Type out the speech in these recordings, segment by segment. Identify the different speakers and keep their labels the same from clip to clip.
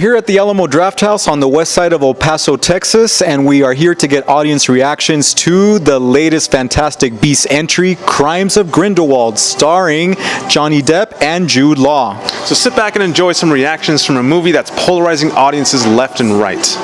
Speaker 1: here at the Alamo Drafthouse on the west side of El Paso, Texas, and we are here to get audience reactions to the latest Fantastic Beasts entry, Crimes of Grindelwald, starring Johnny Depp and Jude Law.
Speaker 2: So sit back and enjoy some reactions from a movie that's polarizing audiences left and right.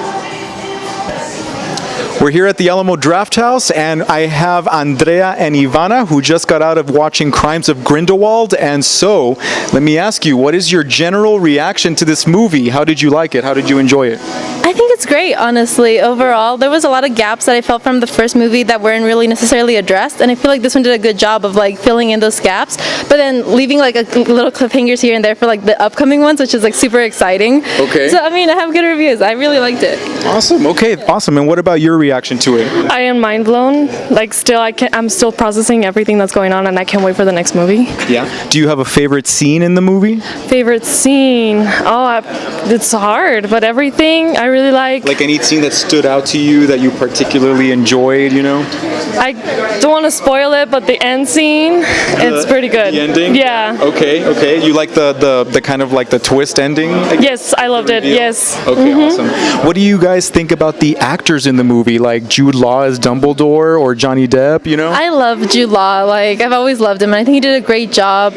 Speaker 1: We're here at the Alamo Drafthouse, and I have Andrea and Ivana, who just got out of watching Crimes of Grindelwald. And so, let me ask you, what is your general reaction to this movie? How did you like it? How did you enjoy it?
Speaker 3: I think it's great, honestly. Overall, there was a lot of gaps that I felt from the first movie that weren't really necessarily addressed, and I feel like this one did a good job of like filling in those gaps, but then leaving like a little cliffhangers here and there for like the upcoming ones, which is like super exciting.
Speaker 1: Okay.
Speaker 3: So I mean, I have good reviews. I really liked it.
Speaker 1: Awesome. Okay, awesome. And what about your reaction to it?
Speaker 4: I am mind blown. Like, I'm still processing everything that's going on, and I can't wait for the next movie.
Speaker 1: Yeah. Do you have a favorite scene in the movie?
Speaker 4: Favorite scene? It's hard, but everything I really like.
Speaker 1: Like any scene that stood out to you that you particularly enjoyed, you know?
Speaker 4: I don't want to spoil it, but the end scene, it's pretty good.
Speaker 1: The ending?
Speaker 4: Yeah.
Speaker 1: Okay. You like the kind of like the twist ending?
Speaker 4: Yes, I loved it. Yes.
Speaker 1: Okay, awesome. What do you guys think about the actors in the movie, like Jude Law as Dumbledore or Johnny Depp, you know?
Speaker 3: I love Jude Law. Like, I've always loved him, and I think he did a great job.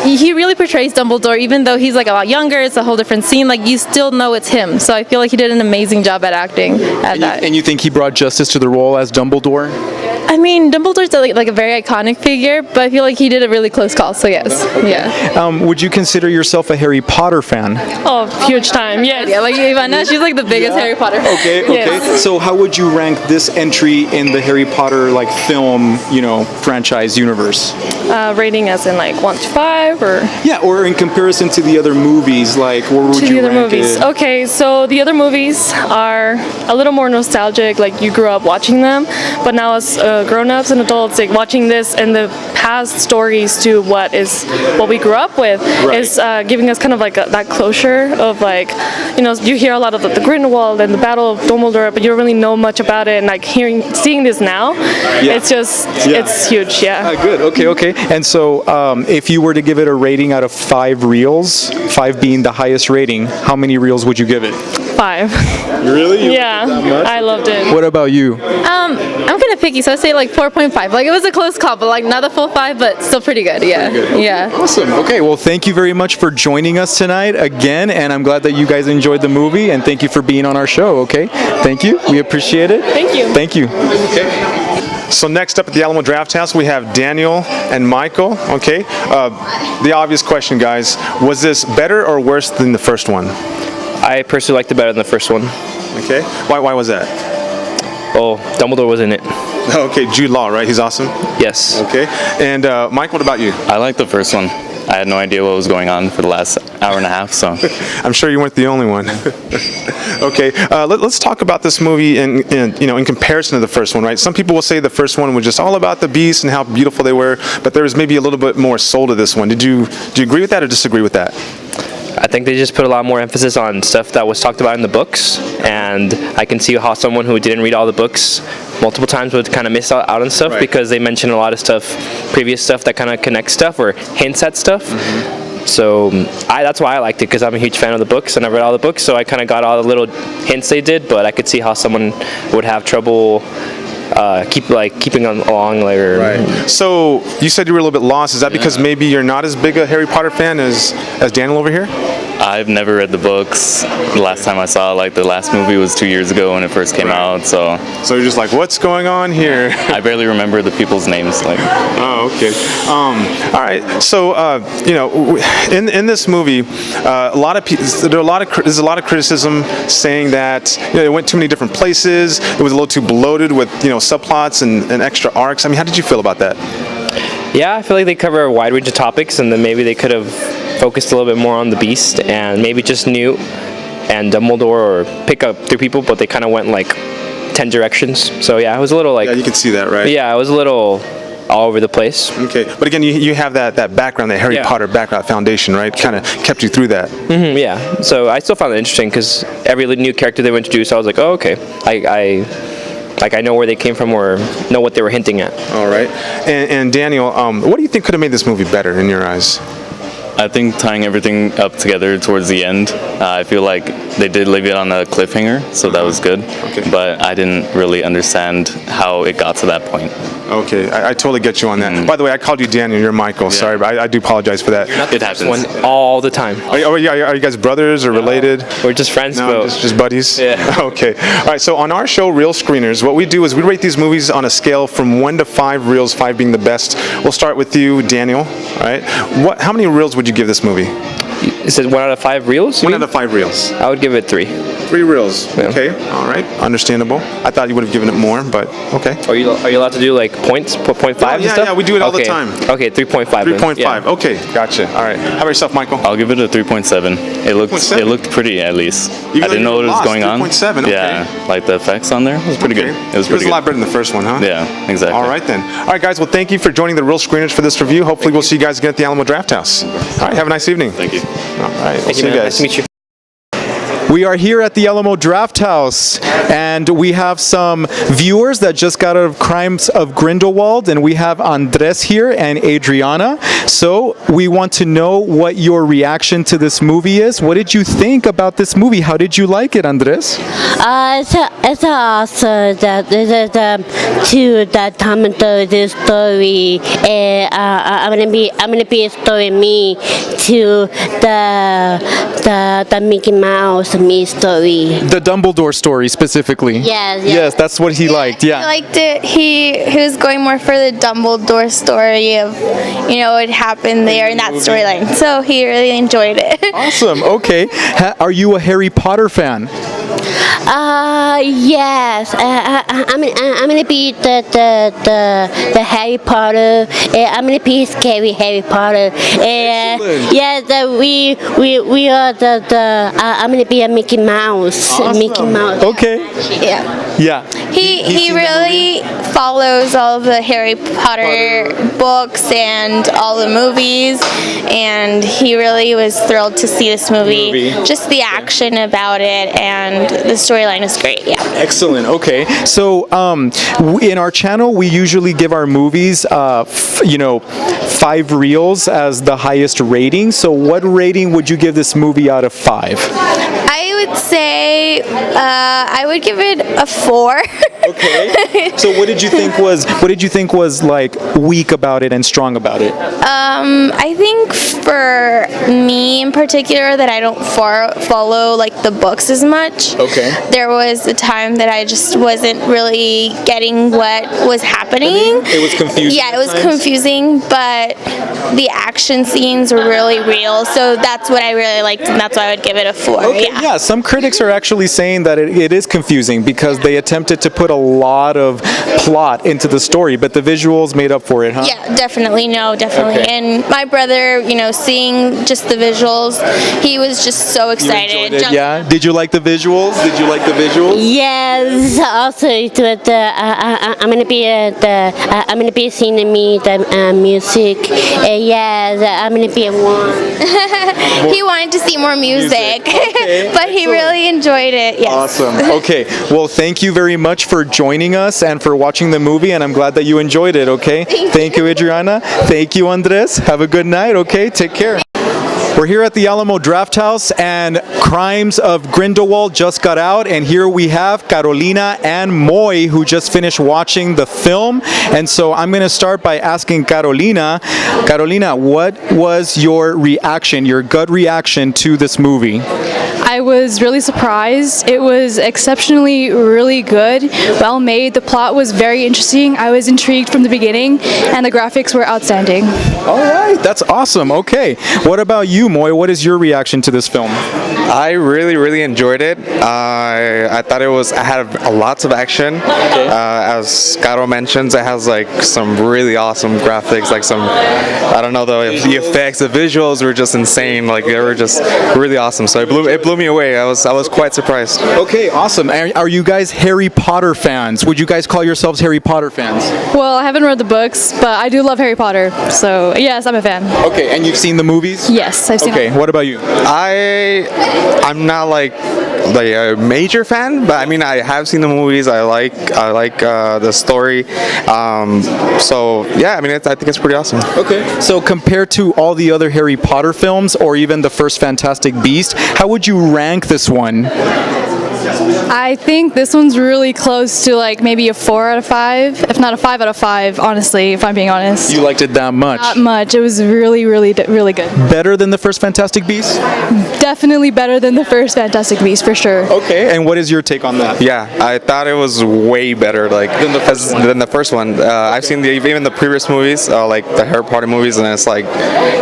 Speaker 3: He really portrays Dumbledore, even though he's like a lot younger. It's a whole different scene. Like, you still know it's him. So I feel like he did an amazing job at acting at that.
Speaker 1: And you think he brought justice to the role as Dumbledore?
Speaker 3: I mean, Dumbledore's like a very iconic figure, but I feel like he did a really close call. So yes, yeah.
Speaker 1: Would you consider yourself a Harry Potter fan?
Speaker 4: Oh, huge time. Yes.
Speaker 3: Yeah, like Ivana, she's like the biggest Harry Potter fan.
Speaker 1: Okay.
Speaker 4: Yes.
Speaker 1: So how would you rank this entry in the Harry Potter like film, franchise universe?
Speaker 4: Rating as in like 1 to 5 or?
Speaker 1: Yeah, or in comparison to the other movies, like where would you rank it?
Speaker 4: Okay, so the other movies are a little more nostalgic, like you grew up watching them, but now as grown-ups and adults, like watching this and the past stories to what we grew up with is giving us kind of like that closure of like, you hear a lot of the Grindelwald and the Battle of Dumbledore, but you don't really know much about it, and like seeing this now, it's huge.
Speaker 1: Good. Okay. And so, if you were to give it a rating out of 5 reels, 5 being the highest rating, how many reels would you give it?
Speaker 4: 5.
Speaker 1: Really?
Speaker 4: I loved it.
Speaker 1: What about you?
Speaker 3: I'm kind of picky, so I say like 4.5. Like, it was a close call, but like not a full 5, but still pretty good. Yeah. Yeah.
Speaker 1: Awesome. Okay. Well, thank you very much for joining us tonight again, and I'm glad that you guys enjoyed the movie, and thank you for being on our show. Okay. Thank you. We appreciate it.
Speaker 4: Thank you.
Speaker 1: Thank you.
Speaker 2: Okay. So next up at the Alamo Drafthouse, we have Daniel and Michael. Okay. The obvious question, guys: was this better or worse than the first one?
Speaker 5: I personally liked it better than the first one.
Speaker 2: Okay. Why was that?
Speaker 5: Oh, Dumbledore was in it.
Speaker 2: Okay, Jude Law, right? He's awesome.
Speaker 5: Yes.
Speaker 2: Okay. And Mike, what about you?
Speaker 6: I liked the first one. I had no idea what was going on for the last hour and a half, so.
Speaker 2: I'm sure you weren't the only one. Okay, let's talk about this movie in comparison to the first one, right? Some people will say the first one was just all about the beasts and how beautiful they were, but there was maybe a little bit more soul to this one. Do you agree with that or disagree with that?
Speaker 5: I think they just put a lot more emphasis on stuff that was talked about in the books, and I can see how someone who didn't read all the books multiple times would kind of miss out on stuff because they mention a lot of stuff, previous stuff that kind of connects stuff or hints at stuff. Mm-hmm. So that's why I liked it, because I'm a huge fan of the books and I've read all the books, so I kind of got all the little hints they did, but I could see how someone would have trouble keeping on along later.
Speaker 2: Right. So you said you were a little bit lost. Is that because maybe you're not as big a Harry Potter fan as Daniel over here?
Speaker 6: I've never read the books. The last time I saw the last movie was 2 years ago when it first came out. So
Speaker 2: you're just like, what's going on here?
Speaker 6: I barely remember the people's names.
Speaker 2: Oh, okay. All right. So in this movie, there's a lot of criticism saying that it went too many different places. It was a little too bloated with subplots and extra arcs. I mean, how did you feel about that?
Speaker 5: Yeah, I feel like they cover a wide range of topics, and then maybe they could have focused a little bit more on the Beast and maybe just Newt and Dumbledore, or pick up 3 people, but they kind of went like 10 directions. So yeah, it was a little like...
Speaker 2: Yeah, you can see that, right?
Speaker 5: Yeah, it was a little all over the place.
Speaker 2: Okay, but again, you have that background, that Harry Potter background foundation, right? Kind of kept you through that.
Speaker 5: Mm-hmm, yeah, so I still found it interesting because every new character they introduced, I was like, oh, okay. I know where they came from or know what they were hinting at.
Speaker 2: All right. And Daniel, what do you think could have made this movie better in your eyes?
Speaker 6: I think tying everything up together towards the end, I feel like they did leave it on a cliffhanger, so that was good.
Speaker 2: Okay.
Speaker 6: But I didn't really understand how it got to that point.
Speaker 2: Okay, I totally get you on that. By the way, I called you Daniel. You're Michael. Sorry, but I do apologize for that.
Speaker 5: Not the
Speaker 6: It
Speaker 5: first
Speaker 6: happens.
Speaker 5: one all the time.
Speaker 2: Are you guys brothers or related?
Speaker 5: We're just friends,
Speaker 2: No,
Speaker 5: but
Speaker 2: just buddies?
Speaker 5: Yeah.
Speaker 2: Okay. All right, so on our show, Real Screeners, what we do is we rate these movies on a scale from 1 to 5 reels, 5 being the best. We'll start with you, Daniel. All right. How many reels would you give this movie?
Speaker 5: is it 1 out of 5 reels?
Speaker 2: 1 out of 5 reels.
Speaker 5: I would give it 3.
Speaker 2: 3 reels.
Speaker 5: Yeah.
Speaker 2: Okay. All right. Understandable. I thought you would have given it more, but okay.
Speaker 5: Are you allowed to do like points, put 0.5 and
Speaker 2: yeah,
Speaker 5: stuff?
Speaker 2: yeah, we do it all the
Speaker 5: Okay.
Speaker 2: time.
Speaker 5: Okay, 3.5.
Speaker 2: 3.5.
Speaker 5: Yeah.
Speaker 2: Okay. Gotcha. All right. How about yourself, Michael?
Speaker 6: I'll give it a 3.7. It looked
Speaker 2: 3.7?
Speaker 6: it looked pretty at least.
Speaker 2: Even
Speaker 6: I
Speaker 2: though
Speaker 6: didn't know
Speaker 2: you
Speaker 6: what was
Speaker 2: lost,
Speaker 6: going on.
Speaker 2: 3.7, okay.
Speaker 6: Yeah, like the effects on there was pretty good. It was pretty
Speaker 2: a
Speaker 6: good.
Speaker 2: lot better than the first one, huh?
Speaker 6: Yeah, exactly.
Speaker 2: All right then. All right, guys. Well, thank you for joining the Real Screeners for this review. Hopefully, we'll see you guys again at the Alamo Drafthouse. All right. Have a nice evening.
Speaker 6: Thank you.
Speaker 2: All right. We'll
Speaker 5: Thank
Speaker 2: see
Speaker 5: you,
Speaker 2: you
Speaker 5: man.
Speaker 2: guys.
Speaker 5: Nice to meet you.
Speaker 1: We are here at the Alamo Drafthouse, and we have some viewers that just got out of Crimes of Grindelwald, and we have Andres here and Adriana. So we want to know what your reaction to this movie is. What did you think about this movie? How did you like it, Andres?
Speaker 7: It's awesome that to that time of this story. I'm gonna be storing me to the Mickey Mouse me story.
Speaker 1: The Dumbledore story specifically.
Speaker 7: Yes, yes.
Speaker 1: Yes, that's what he liked.
Speaker 8: He
Speaker 1: Yeah.
Speaker 8: liked it. He was going more for the Dumbledore story of, what happened there in that storyline. So he really enjoyed it.
Speaker 1: Awesome. Okay. Are you a Harry Potter fan?
Speaker 7: Yes. I'm gonna be the Harry Potter. I'm gonna be scary Harry Potter.
Speaker 1: Excellent.
Speaker 7: Yeah, we are the. I'm gonna be a Mickey Mouse. Mickey Mouse.
Speaker 1: Okay.
Speaker 8: Yeah.
Speaker 1: Yeah.
Speaker 8: He really follows all the Harry Potter books and all the movies, and he really was thrilled to see this movie. Just the action about it and the storyline is great. Yeah.
Speaker 1: Excellent. Okay. So, in our channel, we usually give our movies, 5 reels as the highest rating. So, what rating would you give this movie out of 5?
Speaker 8: I would say I would give it a 4.
Speaker 1: Okay. So, what did you think was like weak about it and strong about it?
Speaker 8: I think for me in particular that I don't follow like the books as much.
Speaker 1: Okay.
Speaker 8: There was a time that I just wasn't really getting what was happening.
Speaker 1: It was confusing.
Speaker 8: Yeah, it was
Speaker 1: at times?
Speaker 8: confusing, but the action scenes were really real. So that's what I really liked, and that's why I would give it a 4.
Speaker 1: Okay, yeah, some critics are actually saying that it is confusing because they attempted to put a lot of plot into the story, but the visuals made up for it, huh?
Speaker 8: Yeah, definitely. No, definitely.
Speaker 1: Okay.
Speaker 8: And my brother, seeing just the visuals, he was just so excited.
Speaker 1: Enjoyed it, yeah. Did you like the visuals?
Speaker 7: Yes. Also, I'm gonna be singing me the music. Yes, I'm gonna be a 1.
Speaker 8: He wanted to see more music,
Speaker 1: Okay,
Speaker 8: but he really enjoyed it. Yes.
Speaker 1: Awesome. Okay. Well, thank you very much for joining us and for watching the movie, and I'm glad that you enjoyed it, okay? Thank you, Adriana. Thank you, Andres. Have a good night, okay? Take care. We're here at the Alamo Drafthouse, and Crimes of Grindelwald just got out, and here we have Carolina and Moy, who just finished watching the film. And so I'm going to start by asking Carolina, what was your reaction, your gut reaction to this movie?
Speaker 9: I was really surprised. It was exceptionally really good, well made. The plot was very interesting. I was intrigued from the beginning, and the graphics were outstanding.
Speaker 1: All right, that's awesome. Okay, what about you, Moy? What is your reaction to this film?
Speaker 10: I really enjoyed it. I thought it had lots of action. As Caro mentions, it has like some really awesome graphics, like I don't know, the effects, the visuals were just insane. Like they were just really awesome. So it blew me away. I was quite surprised.
Speaker 1: Okay, awesome. Are you guys Harry Potter fans? Would you guys call yourselves Harry Potter fans?
Speaker 9: Well, I haven't read the books, but I do love Harry Potter, so yes, I'm a fan.
Speaker 1: Okay, and you've seen the movies?
Speaker 9: Yes, I've seen
Speaker 1: Okay, what about you?
Speaker 10: I'm not like like a major fan, but I mean I have seen the movies. I like the story. So yeah, I mean I think it's pretty awesome.
Speaker 1: Okay. So compared to all the other Harry Potter films, or even the first Fantastic Beast, how would you rank this one?
Speaker 9: I think this one's really close to like maybe a 4 out of 5, if not a 5 out of 5, honestly, if I'm being honest.
Speaker 1: You liked it that much?
Speaker 9: Not much. It was really, really, really good.
Speaker 1: Better than the first Fantastic Beast?
Speaker 9: Definitely better than the first Fantastic Beast, for sure.
Speaker 1: Okay, and what is your take on that?
Speaker 10: Yeah, I thought it was way better than the first one. I've seen even the previous movies, like the Harry Potter movies, and it's like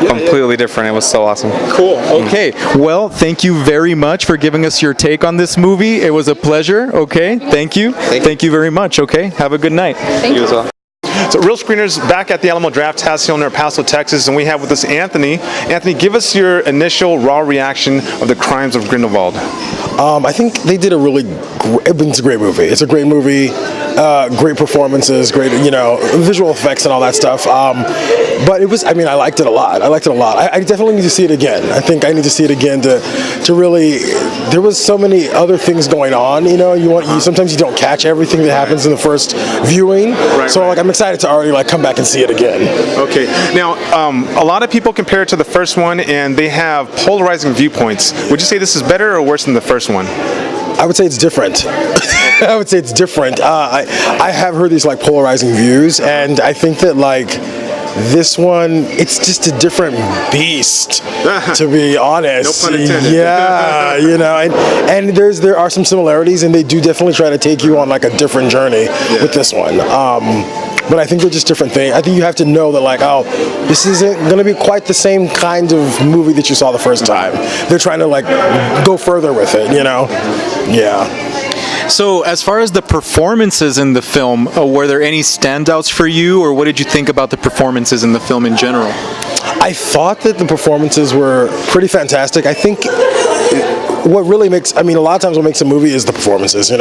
Speaker 10: completely different. It was so awesome.
Speaker 1: Cool. Okay. Well, thank you very much for giving us your take on this movie. It was a pleasure. Okay. Thank you. Thank you very much. Okay. Have a good night.
Speaker 10: Thank you as well.
Speaker 2: So Real Screeners back at the Alamo Drafthouse here in El Paso, Texas, and we have with us Anthony. Anthony, give us your initial raw reaction of The Crimes of Grindelwald.
Speaker 11: I think they did it's a great movie. It's a great movie. Great performances, great, visual effects and all that stuff. But I liked it a lot. I definitely need to see it again. I think I need to see it again to really, there was so many other things going on, sometimes you don't catch everything that happens in the first viewing. So I'm excited to already come back and see it again.
Speaker 2: Okay. Now, a lot of people compare it to the first one and they have polarizing viewpoints. Would you say this is better or worse than the first one?
Speaker 11: I would say it's different. I have heard these polarizing views, and I think that this one, it's just a different beast, to be honest.
Speaker 2: No pun intended.
Speaker 11: Yeah, and there are some similarities, and they do definitely try to take you on a different journey with this one. But I think they're just different things. I think you have to know that this isn't going to be quite the same kind of movie that you saw the first time. They're trying to go further with it, Yeah.
Speaker 1: So, as far as the performances in the film, were there any standouts for you, or what did you think about the performances in the film in general?
Speaker 11: I thought that the performances were pretty fantastic. I think what really makes, a lot of times what makes a movie is the performances, and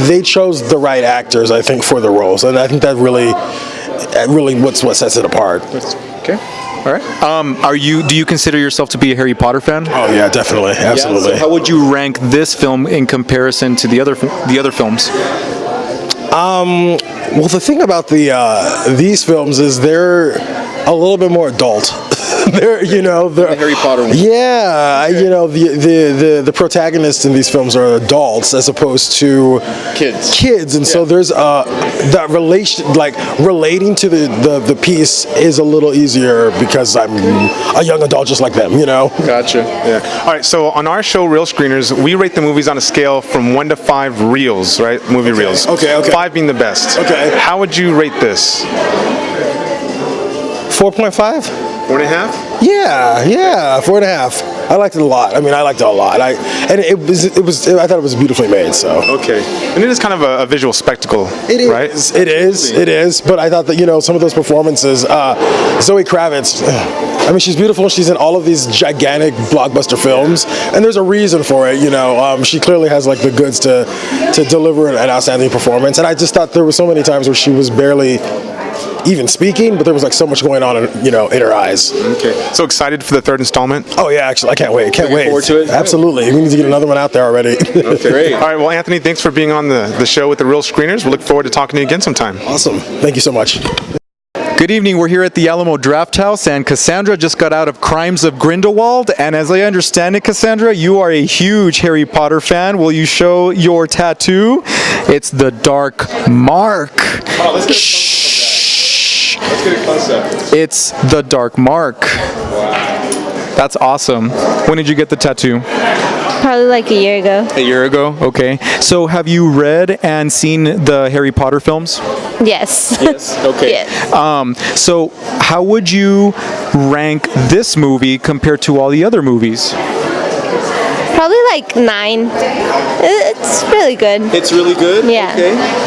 Speaker 11: they chose the right actors, I think, for the roles, and I think that really what sets it apart.
Speaker 1: Okay. All right. Do you consider yourself to be a Harry Potter fan?
Speaker 11: Oh yeah, definitely, absolutely.
Speaker 1: Yeah, so how would you rank this film in comparison to the other films?
Speaker 11: Well, the thing about these films is they're a little bit more adult. They're
Speaker 1: the Harry Potter one.
Speaker 11: Yeah, the protagonists in these films are adults as opposed to kids, and so there's that relation, relating to the piece is a little easier because I'm a young adult just like them,
Speaker 2: Gotcha. Yeah. All right. So on our show, Real Screeners, we rate the movies on a scale from 1 to 5 reels, right? Movie reels.
Speaker 11: Okay.
Speaker 2: 5 being the best.
Speaker 11: Okay.
Speaker 2: How would you rate this?
Speaker 11: 4.5.
Speaker 2: 4.5?
Speaker 11: Yeah, 4.5. I liked it a lot. I liked it a lot. I thought it was beautifully made. So.
Speaker 2: Okay. And it is kind of a visual spectacle.
Speaker 11: It is.
Speaker 2: Right?
Speaker 11: It is. But I thought that some of those performances, Zoe Kravitz. She's beautiful. She's in all of these gigantic blockbuster films, and there's a reason for it. She clearly has the goods to deliver an outstanding performance. And I just thought there were so many times where she was barely even speaking, but there was so much going on in her eyes.
Speaker 2: Okay. So excited for the third installment?
Speaker 11: Oh yeah, actually, I can't wait.
Speaker 1: Looking forward to it?
Speaker 11: Absolutely. We need to get another one out there already.
Speaker 2: Okay. Great. All right. Well, Anthony, thanks for being on the show with the Real Screeners. We look forward to talking to you again sometime.
Speaker 11: Awesome. Thank you so much.
Speaker 1: Good evening. We're here at the Alamo Drafthouse, and Cassandra just got out of Crimes of Grindelwald. And as I understand it, Cassandra, you are a huge Harry Potter fan. Will you show your tattoo? It's the Dark Mark.
Speaker 2: Oh, let's get a close-up.
Speaker 1: It's the Dark Mark.
Speaker 2: Wow.
Speaker 1: That's awesome. When did you get the tattoo?
Speaker 3: Probably a year ago.
Speaker 1: A year ago? Okay. So have you read and seen the Harry Potter films?
Speaker 3: Yes.
Speaker 1: Yes. Okay.
Speaker 3: Yes.
Speaker 1: So how would you rank this movie compared to all the other movies?
Speaker 3: Probably 9. It's really good.
Speaker 1: It's really good?
Speaker 3: Yeah.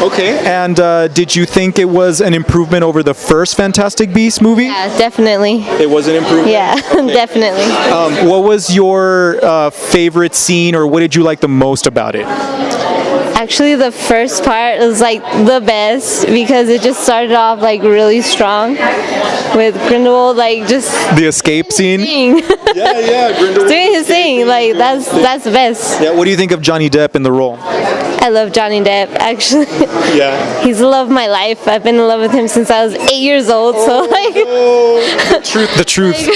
Speaker 1: Okay. And did you think it was an improvement over the first Fantastic Beasts movie?
Speaker 3: Yeah, definitely.
Speaker 1: It was an improvement?
Speaker 3: Yeah,
Speaker 1: Okay.
Speaker 3: definitely.
Speaker 1: What was your favorite scene, or what did you like the most about it?
Speaker 3: Actually, the first part was the best because it just started off really strong with Grindelwald, like just
Speaker 1: The escape scene. Yeah, Grindelwald.
Speaker 3: doing his thing. Like that's the best.
Speaker 1: Yeah, what do you think of Johnny Depp in the role?
Speaker 3: I love Johnny Depp. Actually,
Speaker 1: Yeah.
Speaker 3: he's the love of my life. I've been in love with him since I was 8 years old. So like,
Speaker 1: The truth.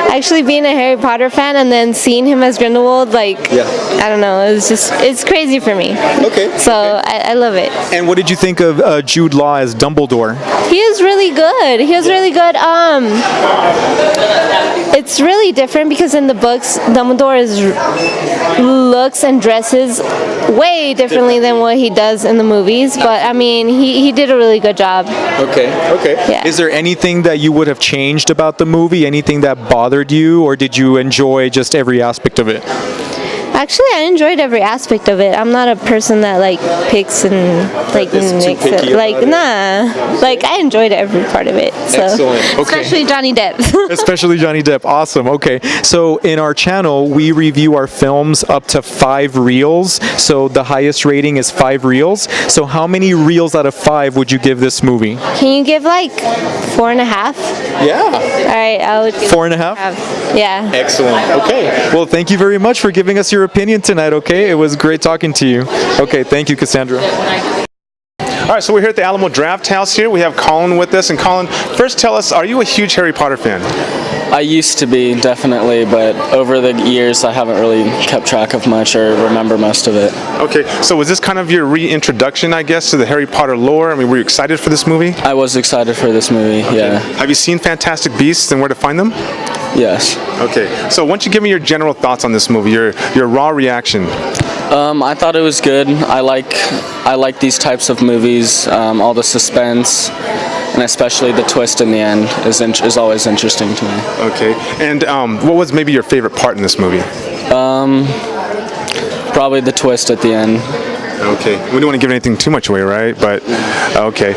Speaker 3: actually being a Harry Potter fan and then seeing him as Grindelwald, like,
Speaker 1: Yeah.
Speaker 3: I don't know. It's crazy for me.
Speaker 1: Okay.
Speaker 3: So I love it.
Speaker 1: And what did you think of Jude Law as Dumbledore?
Speaker 3: He is really good. He was really good. It's really different because in the books, Dumbledore looks and dresses way differently than what he does in the movies. But I mean, he did a really good job.
Speaker 1: Okay.
Speaker 3: Yeah.
Speaker 1: Is there anything that you would have changed about the movie? Anything that bothered you, or did you enjoy just every aspect of it?
Speaker 3: Actually, I enjoyed every aspect of it. I'm not a person that like picks and like
Speaker 1: Is too
Speaker 3: makes it.
Speaker 1: picky
Speaker 3: Like
Speaker 1: about it?
Speaker 3: nah. Like I enjoyed every part of it. So.
Speaker 1: Excellent. Okay.
Speaker 3: Especially Johnny Depp.
Speaker 1: Especially Johnny Depp. Awesome. Okay. So in our channel, we review our films up to 5 reels. So the highest rating is 5 reels. So how many reels out of 5 would you give this movie?
Speaker 3: Can you give like 4.5?
Speaker 1: Yeah.
Speaker 3: All right, I would give
Speaker 1: 4.5?
Speaker 3: Yeah.
Speaker 1: Excellent. Okay. Well, thank you very much for giving us your opinion tonight, okay? It was great talking to you. Okay, thank you, Cassandra.
Speaker 2: All right, so we're here at the Alamo Drafthouse here. We have Colin with us. And Colin, first tell us, are you a huge Harry Potter fan?
Speaker 12: I used to be, definitely, but over the years I haven't really kept track of much or remember most of it.
Speaker 2: Okay, so was this kind of your reintroduction, I guess, to the Harry Potter lore? I mean, were you excited for this movie?
Speaker 12: I was excited for this movie, yeah.
Speaker 2: Have you seen Fantastic Beasts and where to find them?
Speaker 12: Yes.
Speaker 2: Okay, so why don't you give me your general thoughts on this movie, your raw reaction?
Speaker 12: I thought it was good. I like these types of movies. All the suspense, and especially the twist in the end is always interesting to me.
Speaker 2: Okay, and what was maybe your favorite part in this movie?
Speaker 12: Probably the twist at the end.
Speaker 2: Okay, we don't want to give anything too much away, right? But okay,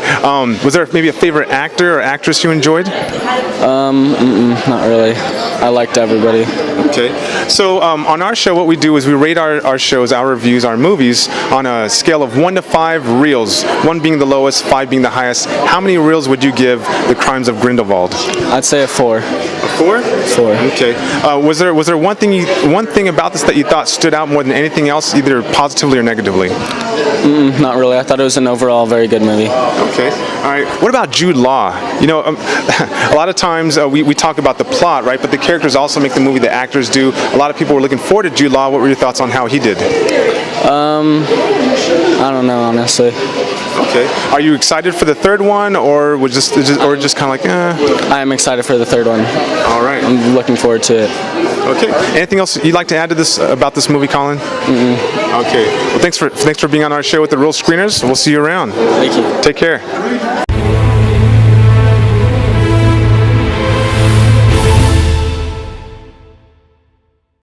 Speaker 2: was there maybe a favorite actor or actress you enjoyed?
Speaker 12: Not really. I liked everybody.
Speaker 2: Okay, so on our show, what we do is we rate our shows, our reviews, our movies on a scale of 1 to 5 reels. 1 being the lowest, 5 being the highest. How many reels would you give The Crimes of Grindelwald?
Speaker 12: I'd say a 4.
Speaker 2: A 4?
Speaker 12: 4.
Speaker 2: Okay. Was there one thing about this that you thought stood out more than anything else, either positively or negatively?
Speaker 12: Not really. I thought it was an overall very good movie.
Speaker 2: Okay. All right. What about Jude Law? You know, a lot of times we talk about the plot, right? But the characters also make the movie. The actors do. A lot of people were looking forward to Jude Law. What were your thoughts on how he did?
Speaker 12: I don't know, honestly.
Speaker 2: Okay. Are you excited for the third one, or just kind of like,
Speaker 12: I am excited for the third one.
Speaker 2: All right.
Speaker 12: I'm looking forward to it.
Speaker 2: Okay. Anything else you'd like to add to this about this movie, Colin? Okay. Well, thanks for being on our show with the Real Screeners. We'll see you around.
Speaker 12: Thank you.
Speaker 2: Take care.